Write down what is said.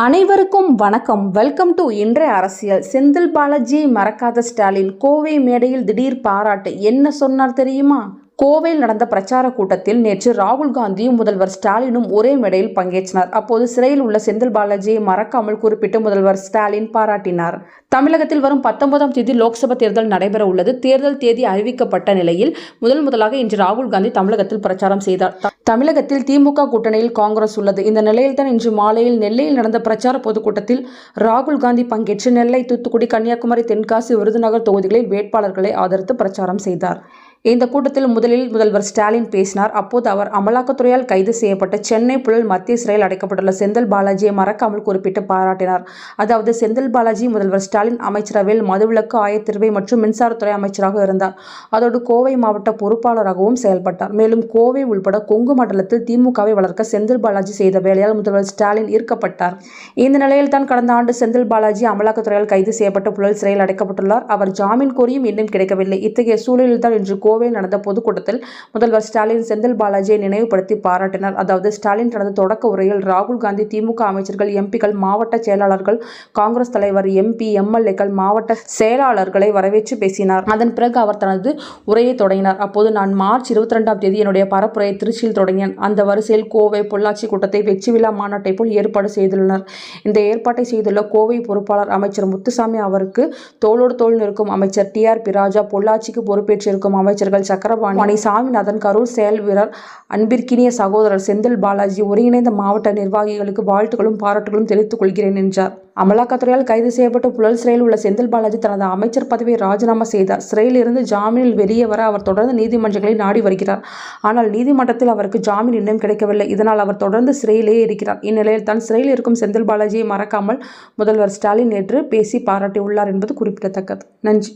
அனைவருக்கும் வணக்கம். Welcome to இன்றைய அரசியல். செந்தில் பாலாஜியை மறக்காத ஸ்டாலின் கோவை மேடையில் திடீர் பாராட்டு. என்ன சொன்னார் தெரியுமா? கோவையில் நடந்த பிரச்சார கூட்டத்தில் நேற்று ராகுல் காந்தியும் முதல்வர் ஸ்டாலினும் ஒரே மேடையில் பங்கேற்றனர். அப்போது சிறையில் உள்ள செந்தில் பாலாஜியை மறக்காமல் குறிப்பிட்டு முதல்வர் ஸ்டாலின் பாராட்டினார். தமிழகத்தில் வரும் 19ஆம் தேதி லோக்சபா தேர்தல் நடைபெற உள்ளது. தேர்தல் தேதி அறிவிக்கப்பட்ட நிலையில் முதலாக இன்று ராகுல் காந்தி தமிழகத்தில் பிரச்சாரம் செய்தார். தமிழகத்தில் திமுக கூட்டணியில் காங்கிரஸ் உள்ளது. இந்த நிலையில்தான் இன்று மாலையில் நெல்லையில் நடந்த பிரச்சார பொதுக்கூட்டத்தில் ராகுல் காந்தி பங்கேற்று நெல்லை, தூத்துக்குடி, கன்னியாகுமரி, தென்காசி, விருதுநகர் தொகுதிகளில் வேட்பாளர்களை ஆதரித்து பிரச்சாரம் செய்தார். இந்த கூட்டத்தில் முதலில் முதல்வர் ஸ்டாலின் பேசினார். அப்போது அவர் அமலாக்கத்துறையால் கைது செய்யப்பட்ட சென்னை புழல் மத்திய சிறையில் அடைக்கப்பட்டுள்ள செந்தில் பாலாஜியை மறக்காமல் குறிப்பிட்டு பாராட்டினார். அதாவது செந்தில் பாலாஜி முதல்வர் ஸ்டாலின் அமைச்சரவையில் மதுவிலக்கு, ஆயத்தீர்வை மற்றும் மின்சாரத்துறை அமைச்சராக இருந்தார். அதோடு கோவை மாவட்ட பொறுப்பாளராகவும் செயல்பட்டார். மேலும் கோவை உள்பட கொங்கு மண்டலத்தில் திமுகவை வளர்க்க செந்தில் பாலாஜி செய்த வேலையால் முதல்வர் ஸ்டாலின் ஈர்க்கப்பட்டார். இந்த நிலையில் தான் கடந்த ஆண்டு செந்தில் பாலாஜி அமலாக்கத்துறையால் கைது செய்யப்பட்டு புழல் சிறையில் அடைக்கப்பட்டுள்ளார். அவர் ஜாமீன் கோரியும் இன்னும் கிடைக்கவில்லை. இத்தகைய சூழலில் தான் இன்று கோவையில் நடந்த பொதுக்கூட்டத்தில் முதல்வர் ஸ்டாலின் செந்தில் பாலாஜியை நினைவுபடுத்தி பாராட்டினார். அதாவது ஸ்டாலின் தனது தொடக்க உரையில் ராகுல் காந்தி, திமுக அமைச்சர்கள், எம்பிக்கள், மாவட்ட செயலாளர்கள், காங்கிரஸ் தலைவர், எம்பி, எம்எல்ஏக்கள், மாவட்ட செயலாளர்களை வரவேற்று பேசினார். அதன் பிறகு அவர் தனது உரையை தொடங்கினார். அப்போது நான் மார்ச் 22ஆம் தேதி என்னுடைய பரப்புரையை திருச்சியில் தொடங்கினேன். அந்த வரிசையில் கோவை, பொள்ளாச்சி கூட்டத்தை வெற்றி விழா மாநாட்டை போல் ஏற்பாடு செய்துள்ளனர். இந்த ஏற்பாட்டை செய்துள்ள கோவை பொறுப்பாளர் அமைச்சர் முத்துசாமி, அவருக்கு தோளோடு தோள் நிற்கும் அமைச்சர் டிஆர்பி ராஜா, பொள்ளாச்சிக்கு பொறுப்பேற்றிருக்கும் அமைச்சர்கள் சக்கரபாணி, சாமிநாதன், கரூர் செயல் வீரர் அன்பிற்கினிய சகோதரர் செந்தில் பாலாஜி, ஒருங்கிணைந்த மாவட்ட நிர்வாகிகளுக்கு வாழ்த்துக்களும் பாராட்டுகளும் தெரிவித்துக் கொள்கிறேன் என்றார். அமலாக்கத்துறையால் கைது செய்யப்பட்டு புழல் சிறையில் உள்ள செந்தில் பாலாஜி தனது அமைச்சர் பதவியை ராஜினாமா செய்தார். சிறையில் இருந்து ஜாமீனில் வெளியே வர அவர் தொடர்ந்து நீதிமன்றங்களை நாடி வருகிறார். ஆனால் நீதிமன்றத்தில் அவருக்கு ஜாமீன் இன்னும் கிடைக்கவில்லை. இதனால் அவர் தொடர்ந்து சிறையிலேயே இருக்கிறார். இந்நிலையில் தான் சிறையில் இருக்கும் செந்தில் பாலாஜியை மறக்காமல் முதல்வர் ஸ்டாலின் நேற்று பேசி பாராட்டியுள்ளார் என்பது குறிப்பிடத்தக்கது. நன்றி.